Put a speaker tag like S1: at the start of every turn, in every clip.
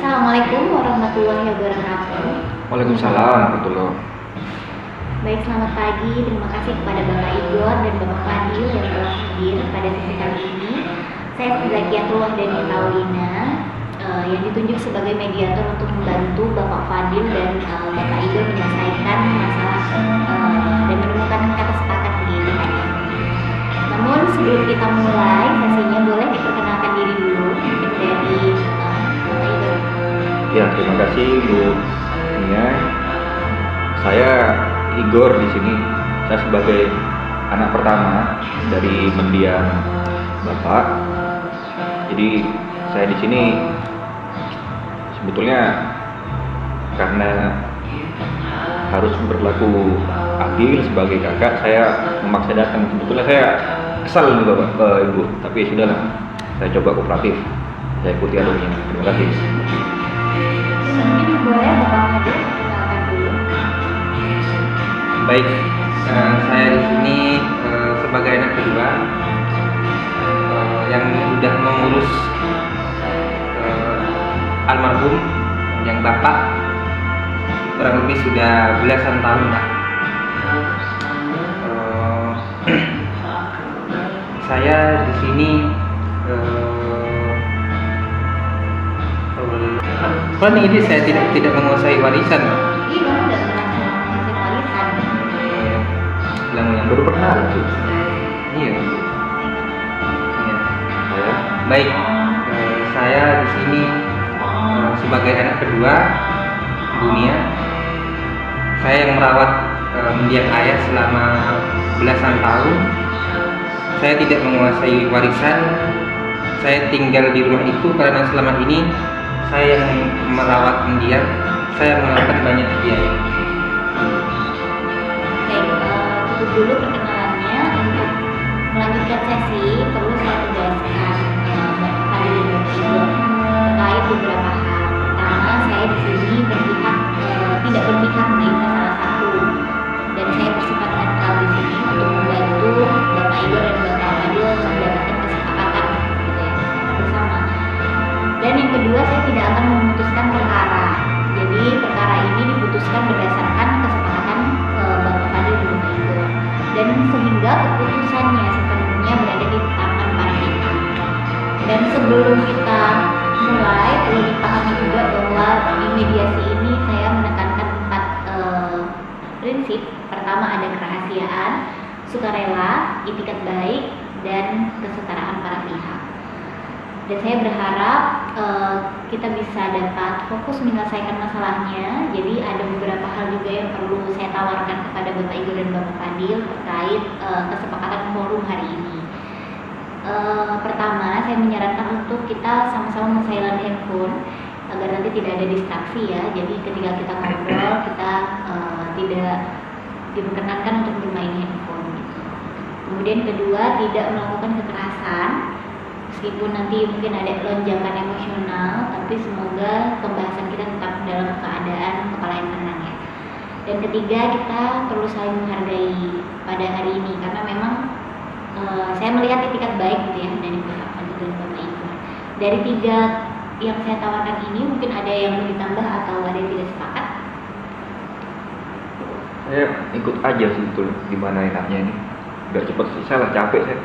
S1: Assalamualaikum warahmatullahi wabarakatuh.
S2: Waalaikumsalam warahmatullahi.
S1: Baik, selamat pagi. Terima kasih kepada Bapak Igor dan Bapak Fadil yang telah hadir pada sesi kali ini. Saya Zakiatullah Dani Paulina yang ditunjuk sebagai mediator untuk membantu Bapak Fadil dan Bapak Igor menyelesaikan masalah dan menemukan kata sepakat di hari ini. Namun sebelum kita mulai sesinya, boleh diperkenalkan diri dulu mungkin dari Bapak Igor.
S2: Ya, terima kasih Bu Nia. Saya Igor di sini. Saya sebagai anak pertama dari mendiang Bapak. Jadi saya di sini sebetulnya karena harus berlaku adil sebagai kakak, saya memaksa datang. Sebetulnya saya kesal nih Bapak, Ibu, tapi sudahlah. Saya coba kooperatif. Saya ikuti alurnya. Terima kasih.
S1: Mungkin boleh Bapak Fadil perkenalkan dulu.
S3: Baik, saya di sini sebagai anak kedua yang sudah mengurus almarhum yang bapak kurang lebih sudah belasan tahun lah. Saya di sini kan ini saya tidak menguasai warisan.
S1: Iya, kamu udah pernah ngasih warisan.
S3: Yang
S2: Baru pernah itu.
S3: Iya.
S2: Saya
S3: Baik, saya di sini sebagai anak kedua dunia. Saya yang merawat mendiang ayah selama belasan tahun. Saya tidak menguasai warisan. Saya tinggal di rumah itu karena selama ini saya yang merawat mendiang. Saya mengeluarkan banyak biaya.
S1: Cukup dulu perkenalannya. Untuk melanjutkan sesi, perlu saya tegaskan Bapak Fadil dan Bapak Igor terkait beberapa hal. Pertama, saya di sini tidak berpihak nih ke salah satu, dan saya bersifat netral di sini untuk membantu Bapak Igor dan Bapak Fadil mendapatkan kesepakatan gitu ya, bersama. Dan yang kedua, saya tidak akan memutuskan perkara. Jadi perkara ini diputuskan berdasarkan kesepakatan Bapak Fadil dan Bapak Igor, dan sehingga keputusannya sepenuhnya berada di tangan para pihak. Dan sebelum kita mulai, perlu dipahami juga bahwa di mediasi ini saya menekankan 4 prinsip. Pertama, ada kerahasiaan, sukarela, itikat baik, dan kesetaraan para pihak. Dan saya berharap kita bisa dapat fokus menyelesaikan masalahnya. Jadi ada beberapa hal juga yang perlu saya tawarkan kepada Bapak Igor dan Bapak Fadil terkait kesepakatan forum hari ini. Pertama, saya menyarankan untuk kita sama-sama men-silent handphone agar nanti tidak ada distraksi ya. Jadi ketika kita ngobrol, kita tidak diperkenankan untuk bermain handphone gitu. Kemudian kedua, tidak melakukan kekerasan. Meskipun nanti mungkin ada lonjakan emosional, tapi semoga pembahasan kita tetap dalam keadaan kepala yang tenang ya. Dan ketiga, kita perlu saling menghargai pada hari ini, karena memang saya melihat itikat baik gitu ya dari Bapak Fadil dan Bapak Igor. Dari 3 yang saya tawarkan ini, mungkin ada yang mau ditambah atau ada yang tidak sepakat?
S2: saya ikut aja sebetulnya gimana enaknya ini. Biar cepat selesai lah, capek saya.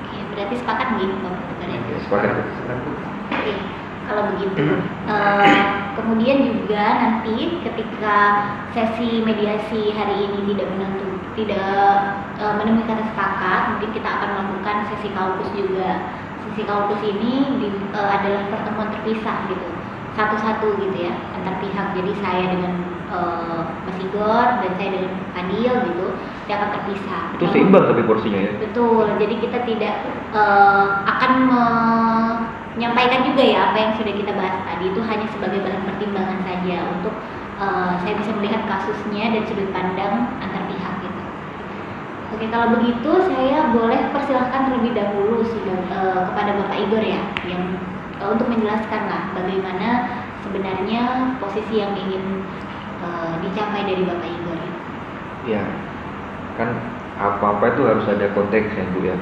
S1: Oke, berarti sepakat nih Bapak Igor ya?
S2: Ya, sepakat.
S1: Oke, kalau begitu. Kemudian juga nanti ketika sesi mediasi hari ini tidak menemui kata sepakat, mungkin kita akan melakukan sesi kaukus juga. Sesi kaukus ini adalah pertemuan terpisah gitu, satu-satu gitu ya, antar pihak. Jadi saya dengan Mas Igor dan saya dengan Fadil gitu, dia akan terpisah.
S2: Itu seimbang tapi porsinya ya.
S1: Betul, jadi kita tidak akan menyampaikan juga ya apa yang sudah kita bahas tadi, itu hanya sebagai bahan pertimbangan saja untuk saya bisa melihat kasusnya dan sudut pandang antar pihak gitu. Oke, kalau begitu saya boleh persilahkan terlebih dahulu kepada Bapak Igor ya, yang untuk menjelaskan lah bagaimana sebenarnya posisi yang ingin dicapai dari Bapak Igor ya.
S2: Ya, kan apa-apa itu harus ada konteksnya Bu ya.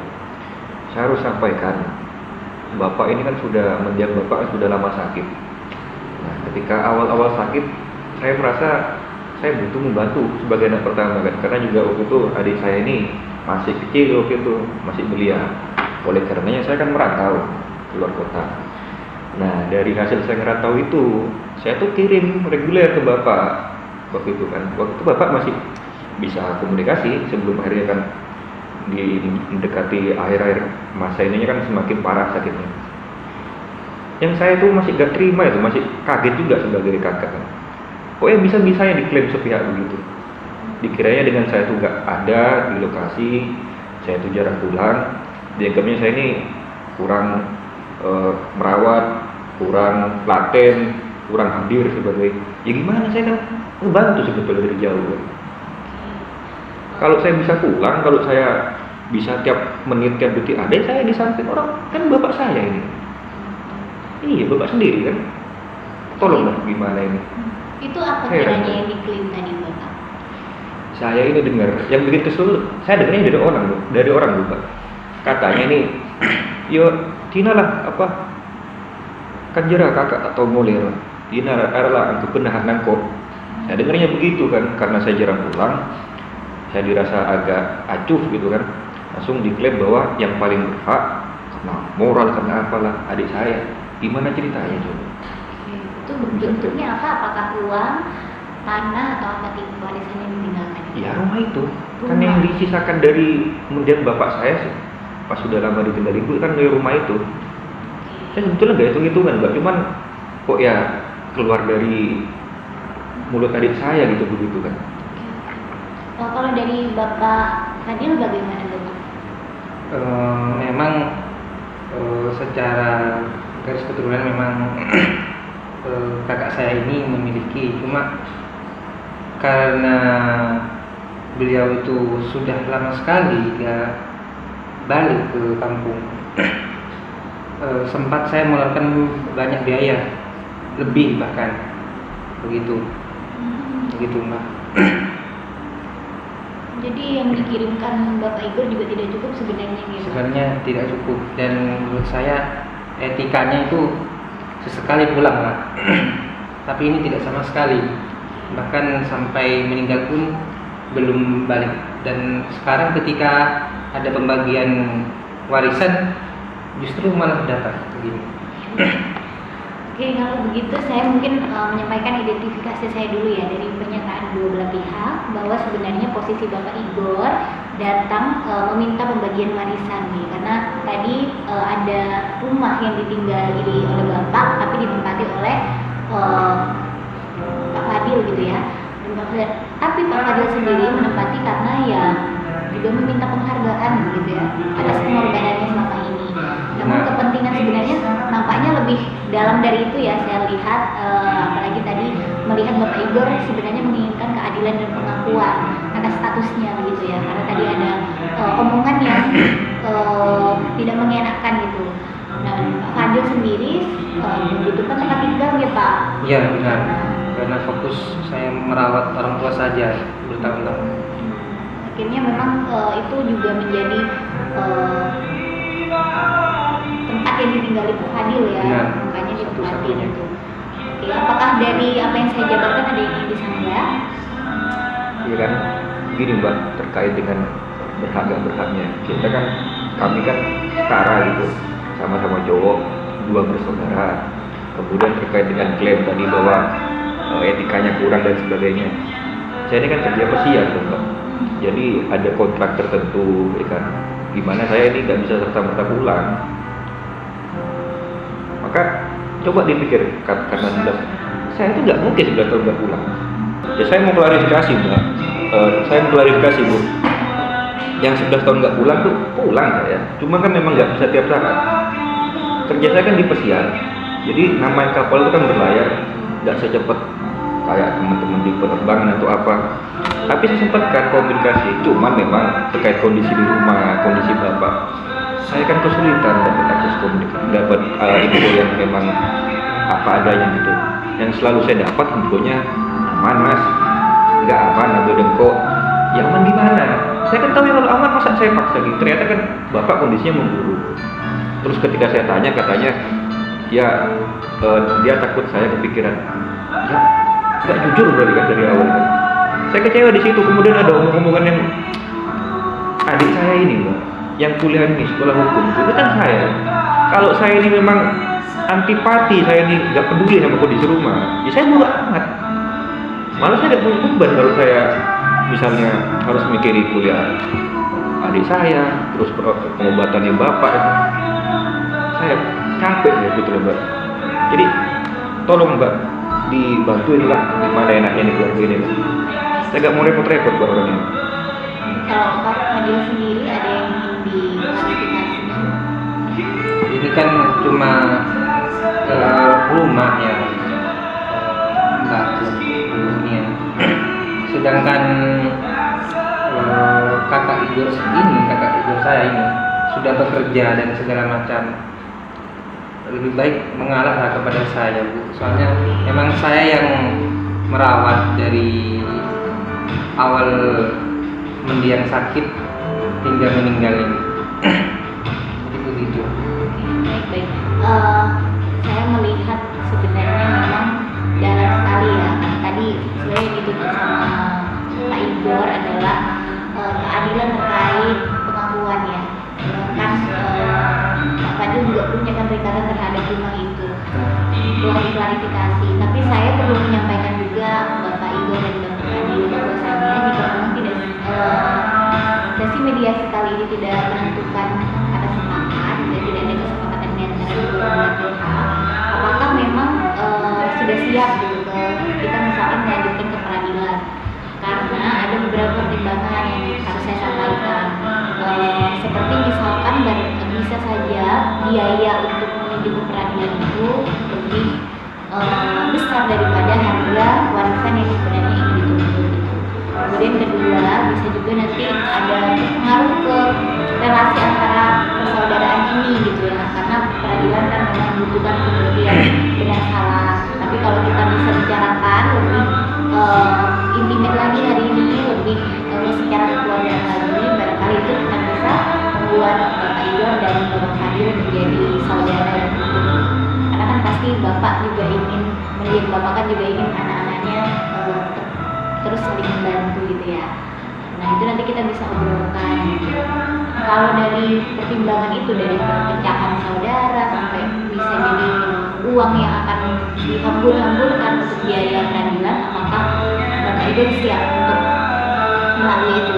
S2: Saya harus sampaikan, Bapak ini kan sudah mendiang Bapak sudah lama sakit. ketika awal-awal sakit saya merasa saya butuh membantu sebagai anak pertama kan, karena juga waktu itu adik saya ini masih kecil waktu itu, masih belia. Oleh karenanya saya kan merantau keluar kota. Nah dari hasil saya ngerantau itu, saya tuh kirim reguler ke bapak waktu itu kan. Waktu itu bapak masih bisa komunikasi sebelum akhirnya kan mendekati akhir-akhir masa ininya kan semakin parah sakitnya. Yang saya tuh masih gak terima itu, masih kaget juga sebagai kakak kan. Pokoknya bisa-bisanya diklaim sepihak begitu. Dikiranya dengan saya tuh gak ada di lokasi, saya tuh jarang pulang, dianggapnya saya ini kurang merawat, kurang laten, kurang hadir sebagai, ya gimana, saya kan ngebantu sebetulnya dari jauh kan. Kalau saya bisa pulang, kalau saya bisa tiap menit, tiap detik ada, saya di samping orang, kan bapak saya ini. Iya, bapak sendiri kan. Tolonglah gimana ini.
S1: Itu apa
S2: Heran.
S1: kiranya yang diklaim tadi bapak?
S2: Saya ini dengar, yang bikin kesel, saya dengarnya dari orang Pak. Katanya ini, yo Tina lah apa? Kanjera kakak atau moler. Tina adalah angku penahan nangkop. Saya dengarnya begitu kan, karena saya jarang pulang. Saya dirasa agak acuh gitu kan. Langsung diklaim bahwa yang paling berhak karena moral, karena apalah adik saya. Gimana ceritanya coba?
S1: Itu bentuknya apa? Apakah uang, tanah, atau apa tipe warisan yang ditinggalkan?
S2: Ya rumah itu kan yang disisakan dari kemudian bapak saya sih, pas sudah lama ditinggal ibu kan dari rumah itu. Saya sebetulnya nggak hitung-hitungan Mbak, cuman kok ya keluar dari mulut adik saya gitu begitu kan.
S1: Kalau dari bapak Fadil bagaimana bapak?
S3: Memang secara garis keturunan memang kakak saya ini memiliki, cuma karena beliau itu sudah lama sekali dia balik ke kampung, sempat saya mengeluarkan banyak biaya lebih bahkan begitu Mbak.
S1: Jadi yang dikirimkan Bapak Igor juga tidak cukup sebenarnya gitu?
S3: Sebenarnya tidak cukup, dan menurut saya etikanya itu sesekali pulang lah. Tapi ini tidak sama sekali, bahkan sampai meninggal pun belum balik. Dan sekarang ketika ada pembagian warisan justru malah datang begini.
S1: Oke, kalau begitu saya mungkin menyampaikan identifikasi saya dulu ya dari pernyataan dua belah pihak, bahwa sebenarnya posisi Bapak Igor datang meminta pembagian warisan nih, karena tadi ada rumah yang ditinggali oleh Bapak tapi ditempati oleh Pak Fadil gitu ya. Tapi Pak Fadil sendiri menempati karena ya juga meminta penghargaan gitu ya atas pengorbanannya selama ini. Namun kepentingan sebenarnya nampaknya lebih dalam dari itu ya, saya lihat apalagi tadi melihat Bapak Igor sebenarnya menginginkan keadilan dan pengakuan atas statusnya begitu ya, karena tadi ada omongan yang tidak mengenakan gitu. Nah, Pak Fadil sendiri membutuhkan tempat tinggal ya Pak?
S3: Iya benar, karena fokus saya merawat orang tua saja bertahun-tahun.
S1: Akhirnya memang itu juga menjadi tempat yang ditinggali Pak Fadil ya,
S3: Benar,
S1: makanya ditempati
S3: satu-satunya.
S1: itu. Oke, apakah dari apa yang saya jabarkan ada yang ingin disambung?
S2: Iya kan, gini Mbak, terkait dengan berhak gak berhaknya. Kita kan, kami kan setara gitu, sama-sama cowok, dua bersaudara. Kemudian terkait dengan klaim tadi bahwa etikanya kurang dan sebagainya. Saya ini kan kerja pesiar tuh Mbak. Jadi ada kontrak tertentu, ya kan. Gimana saya ini nggak bisa serta-merta pulang. Maka coba dipikir, karena 11, saya itu nggak mungkin 11 tahun nggak pulang. Ya saya mau klarifikasi Mbak, saya mau klarifikasi Bu. Yang 11 tahun nggak pulang tuh pulang saya, cuma kan memang nggak bisa tiap saat. Kerja saya kan di pesiar, jadi namanya kapal itu kan berlayar, nggak secepat kayak teman-teman di penerbangan atau apa. Tapi saya sempatkan komunikasi, cuman memang terkait kondisi di rumah, kondisi bapak, saya kan kesulitan dapat akses komunikasi, dapat info yang memang apa adanya gitu. Yang selalu saya dapat infonya aman mas, nggak aman, ambil dengkok. Ya aman di mana? Saya kan tahu ya kalau aman masa saya paksa gitu. Ternyata kan bapak kondisinya memburuk. Terus ketika saya tanya katanya ya dia takut saya kepikiran, ya nggak jujur berarti kan dari awal kan. Saya kecewa di situ. Kemudian ada omong-omongan yang adik saya ini Mbak, yang kuliah ini sekolah hukum itu kan saya. Kalau saya ini memang antipati, saya ini nggak peduli sama kondisi rumah, ya saya bodo amat. Malah saya tidak punya beban kalau saya misalnya harus mikirin kuliah adik saya, terus pengobatannya bapak. Saya capek ya gitu loh Mbak. Jadi tolong Mbak dibantuin lah gimana enaknya nih keluarga ini Mbak. Saya nggak mau repot-repot Mbak orangnya.
S1: Kalau Pak Fadil sendiri ada yang ingin diklarifikasinya?
S3: Ini kan cuma rumah ya, Mbak Dunia. Sedangkan kakak Igor saya ini sudah bekerja dan segala macam, lebih baik mengalah kepada saya Bu. Soalnya memang saya yang merawat dari awal mendiang sakit hingga meninggal ini. Jadi begitu.
S1: Baik. Saya melihat sebenarnya memang dalam sekali ya. Tadi sebenarnya yang dituntut sama Pak Igor adalah keadilan terkait pengakuan ya. Sedangkan Pak Fadil juga punya kan perikatan terhadap rumah itu. Telah diklarifikasi. Tapi saya perlu menyampaikan juga Bapak Igor dan Bapak Fadil bahwasanya jika memang tidak sesi mediasi kali ini tidak menentukan kata sepakat dan tidak ada kesepakatan di antara kedua belah pihak, apakah memang sudah siap gitu kita misalkan melanjutkan ke peradilan? Karena ada beberapa pertimbangan yang harus saya sampaikan, seperti misalkan bisa saja biaya untuk menuju ke peradilan itu lebih besar daripada harga warisan yang sebenarnya ingin dituntut. Kemudian kedua, bisa juga nanti ada pengaruh ke relasi antara persaudaraan ini gitu ya, karena peradilan kan memang membutuhkan pembuktian benar salah. Tapi kalau kita bisa bicarakan lebih intimate lagi hari ini, lebih secara kekeluargaan lagi, barangkali itu akan bisa membuat Bapak Igor dan Bapak Fadil menjadi saudara yang utuh. Karena kan pasti Bapak juga ingin melihat, Bapak kan juga ingin anak-anaknya terus saling membantu gitu ya. Nah itu nanti kita bisa obrolkan gitu. Kalau dari pertimbangan itu, dari perpecahan saudara sampai bisa jadi uang yang akan dihambur-hamburkan untuk biaya peradilan, apakah Bapak Ibu siap untuk melalui itu?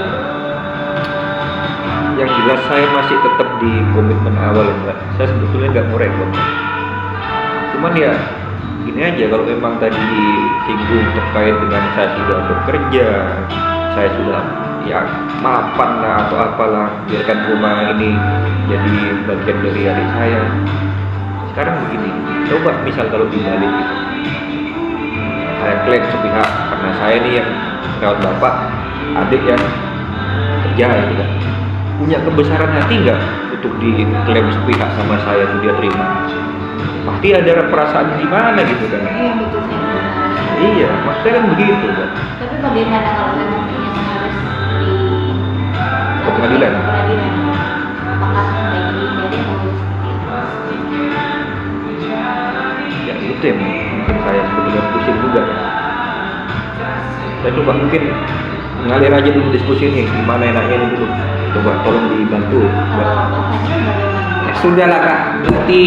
S2: Yang jelas saya masih tetap di komitmen awal ya Mbak. Saya sebetulnya nggak mau repot. Cuman ya gini aja, kalau memang tadi disinggung terkait dengan saya sudah bekerja, saya sudah ya mapan lah atau apalah, biarkan rumah ini jadi bagian dari adik saya. Sekarang begini, coba misal kalau dibalik gitu, saya klaim sepihak karena saya ini yang rawat bapak, adik yang kerja gitu kan, punya kebesaran hati nggak untuk diklaim sepihak sama saya itu dia terima? Pasti ada perasaan di mana gitu kan?
S1: Iya betul saya.
S2: Iya, maksudnya kan begitu kan.
S1: Tapi bagaimana kalau memang yang harus di
S2: Pengadilan.
S1: Apakah baik dihindari atau seperti itu?
S2: Ya itu yang mungkin saya sebetulnya pusing juga ya. Saya coba mungkin mengalir aja dulu diskusi ini, gimana enaknya ini dulu. Coba tolong dibantu.
S1: Kalau Bapak Fadil bagaimana?
S3: Sudahlah Kak, berarti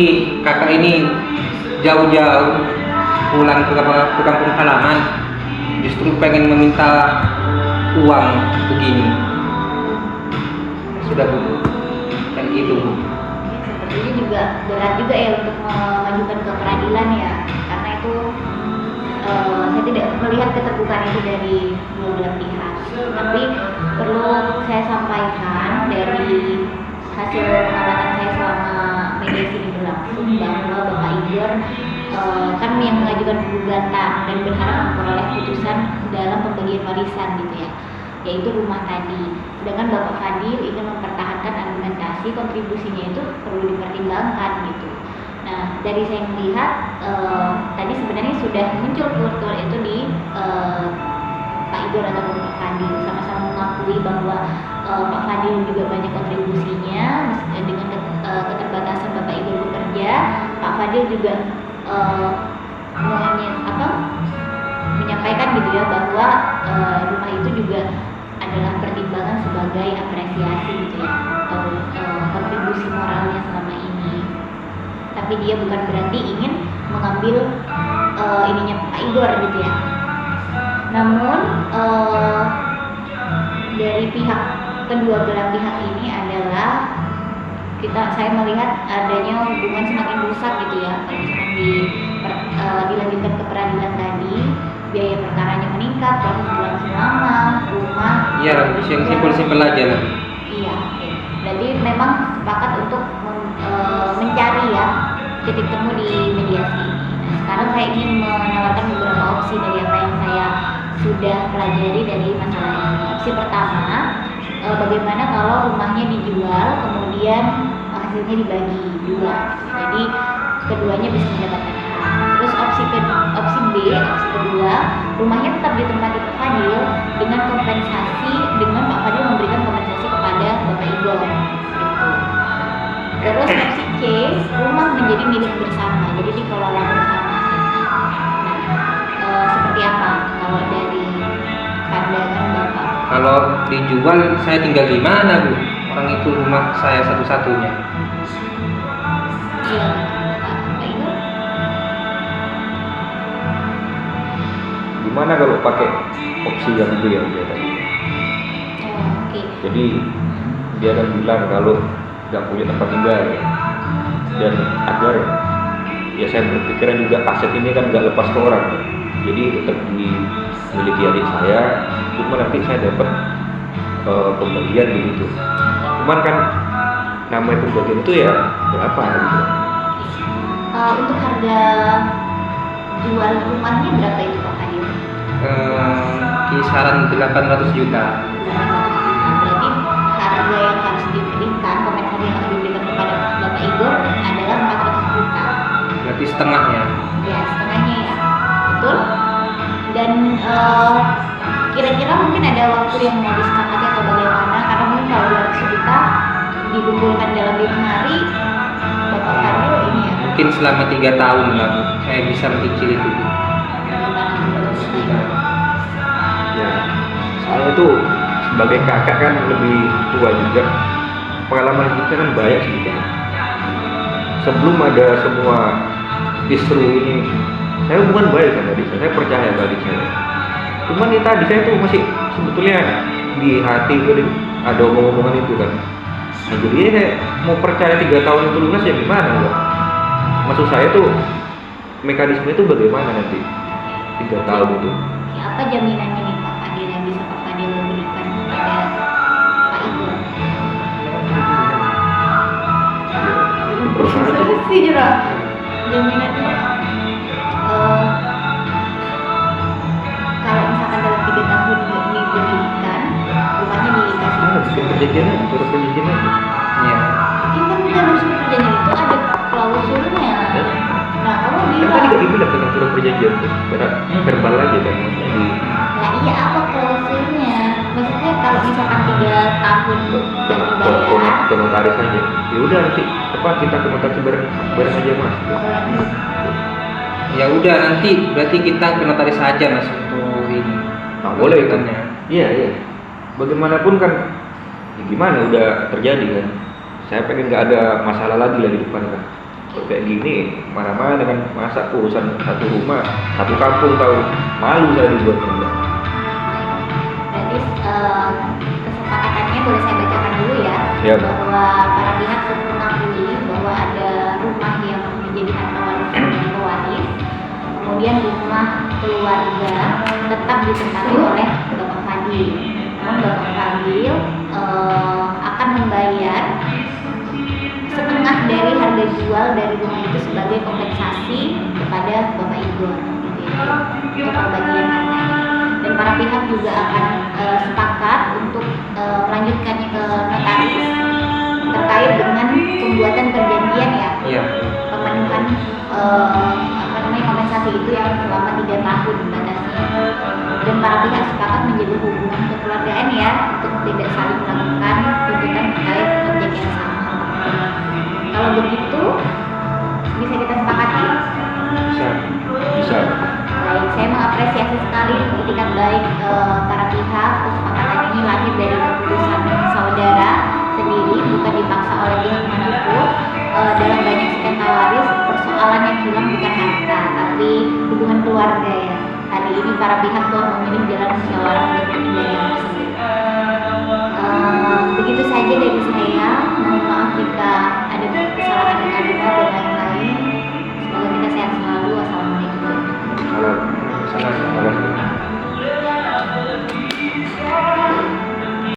S3: kakak ini jauh-jauh pulang ke kampung halaman, justru pengen meminta uang begini. Sudah Bu, kayak gitu Bu.
S1: Sepertinya juga berat juga ya untuk mengajukan ke peradilan ya, karena itu saya tidak melihat keterbukaan itu dari dua belah pihak. Tapi perlu saya sampaikan dari hasil pengamatan saya selama mediasi ini berlangsung, bahwa Bapak Igor kan yang mengajukan gugatan dan berharap memperoleh putusan dalam pembagian warisan gitu ya, yaitu rumah tadi. Sedangkan Bapak Fadil ingin mempertahankan argumentasi kontribusinya itu perlu dipertimbangkan gitu. Nah dari saya melihat tadi sebenarnya sudah muncul keluar itu di Pak Igor atau Bapak Fadil sama-sama mengakui bahwa Pak Fadil juga banyak kontribusinya dengan keterbatasan Bapak Ibu bekerja, Pak Fadil juga menyampaikan gitu ya bahwa rumah itu juga adalah pertimbangan sebagai apresiasi gitu ya, atau kontribusi moralnya selama ini. Tapi dia bukan berarti ingin mengambil ininya Pak Igor gitu ya. Namun dari pihak kedua belah pihak ini adalah saya melihat adanya hubungan semakin rusak gitu ya. Kalau misalkan dilanjutkan ke peradilan tadi, biaya perkaranya meningkat, proses berlangsung lama, rumah.
S3: Iya, yang simpel-simpel aja lah.
S1: Iya, oke. Berarti memang sepakat untuk mencari ya titik temu di mediasi ini. Nah, sekarang saya ingin menawarkan beberapa opsi dari apa yang saya sudah pelajari dari masalah ini. Opsi pertama, bagaimana kalau rumahnya dijual, kemudian hasilnya dibagi dua, jadi keduanya bisa mendapatkan hak. Terus opsi B, opsi kedua, rumahnya tetap ditempati Pak Fadil dengan kompensasi, dengan Pak Fadil memberikan kompensasi kepada Bapak Igor. Gitu. Terus opsi C, rumah menjadi milik bersama, jadi dikelola bersama. Nah, seperti apa kalau dari pandangan Bapak?
S3: Kalau dijual, saya tinggal di mana, Bu? Orang itu rumah saya satu-satunya.
S1: Iya, Pak Igor.
S2: Gimana kalau pakai opsi yang itu ya dia tadi?
S1: Oke.
S2: Jadi dia kan bilang kalau nggak punya tempat tinggal dan agar ya saya berpikiran juga aset ini kan nggak lepas ke orang, jadi tetap dimiliki adik saya, cuma nanti saya dapat pembagian begitu. Cuman kan namanya pembagian itu ya berapa gitu.
S1: Untuk harga jual rumahnya berapa itu Pak Fadil?
S3: Kisaran 800 juta.
S1: Berarti harga yang harus diberikan, kompensasi yang harus diberikan kepada Bapak Igor adalah 400 juta.
S3: Berarti setengahnya.
S1: Ya, setengahnya ya, betul. Dan kira-kira mungkin ada waktu yang mau disepakati atau bagaimana? Karena mungkin kalau 200 juta dikumpulkan dalam 5 hari, Bapak Fadil ini ya.
S3: Mungkin selama 3 tahun lah, Bu. Saya bisa mencicil itu.
S1: Bagaimana menurut Bapak?
S2: Ya, saya tuh sebagai kakak kan lebih tua juga, pengalaman kita kan banyak sih kan. Sebelum ada semua isu ini, saya hubungan baik kan tadi, saya percaya bagi saya. Cuman ini tadi saya tuh masih sebetulnya di hati itu ada omong-omongan itu kan. Nah, jadi saya mau percaya 3 tahun itu lunas ya gimana enggak? Maksud saya tuh mekanisme itu bagaimana nanti 3 tahun itu?
S1: Ya, apa jaminannya nih Pak Fadil yang bisa Pak Fadil berikan kepada Pak Igor? Sih, jaminannya kalau misalkan dalam 3 tahun ini diberikan, rumahnya dikasih.
S2: Bikin perjanjian aja, surat perjanjian aja.
S3: Iya.
S1: Ini kan dalam surat perjanjian itu ada klausulnya. Nah, kalau
S2: Kan
S1: bilang,
S2: tadi gak dibilang tentang surat perjanjian tuh, verbal aja kan. Jadi
S1: nah iya apa klausulnya? Maksudnya kalau misalkan 3 tahun dibayar,
S2: ke notaris aja. Ya udah nanti apa kita ke notaris bareng aja mas.
S3: Ya udah, nanti berarti kita ke notaris saja, Mas, untuk ini.
S2: Nah, boleh itu.
S3: Lanjutannya.
S2: Iya iya. Bagaimanapun kan, ya gimana udah terjadi kan. Saya pengen nggak ada masalah lagi lah di depan kan. Kalau kayak gini, mana-mana dengan masa urusan satu rumah, satu kampung tahu, malu saya dibuatnya.
S1: berarti kesepakatannya boleh saya bacakan dulu ya,
S2: Ya, Bu.
S1: bahwa para pihak mengakui bahwa ada rumah yang menjadi harta warisan dari pewaris, kemudian rumah keluarga tetap ditempati oleh Bapak Fadil. Namun Bapak Fadil akan membayar setengah dari harga jual dari rumah itu sebagai kompensasi kepada Bapak Igor gitu ya, untuk pembagian hartanya. Dan para pihak juga akan sepakat untuk melanjutkannya ke notaris terkait dengan pembuatan perjanjian ya,
S3: Iya.
S1: pemenuhan kompensasi itu yang selama 3 tahun batasnya. Dan para pihak sepakat menjaga hubungan kekeluargaan ya, untuk tidak saling melakukan tuntutan terkait objek yang sama. bisa kita sepakati?
S3: Bisa.
S2: Bisa.
S1: Baik, saya mengapresiasi sekali itikat baik para pihak. Kesepakatan ini lahir dari keputusan saudara sendiri, bukan dipaksa oleh pihak manapun. Dalam banyak sengketa waris, persoalan yang hilang bukan harta, tapi hubungan keluarga ya. Hari ini para pihak telah memilih jalan musyawarah untuk pemindahan tersebut.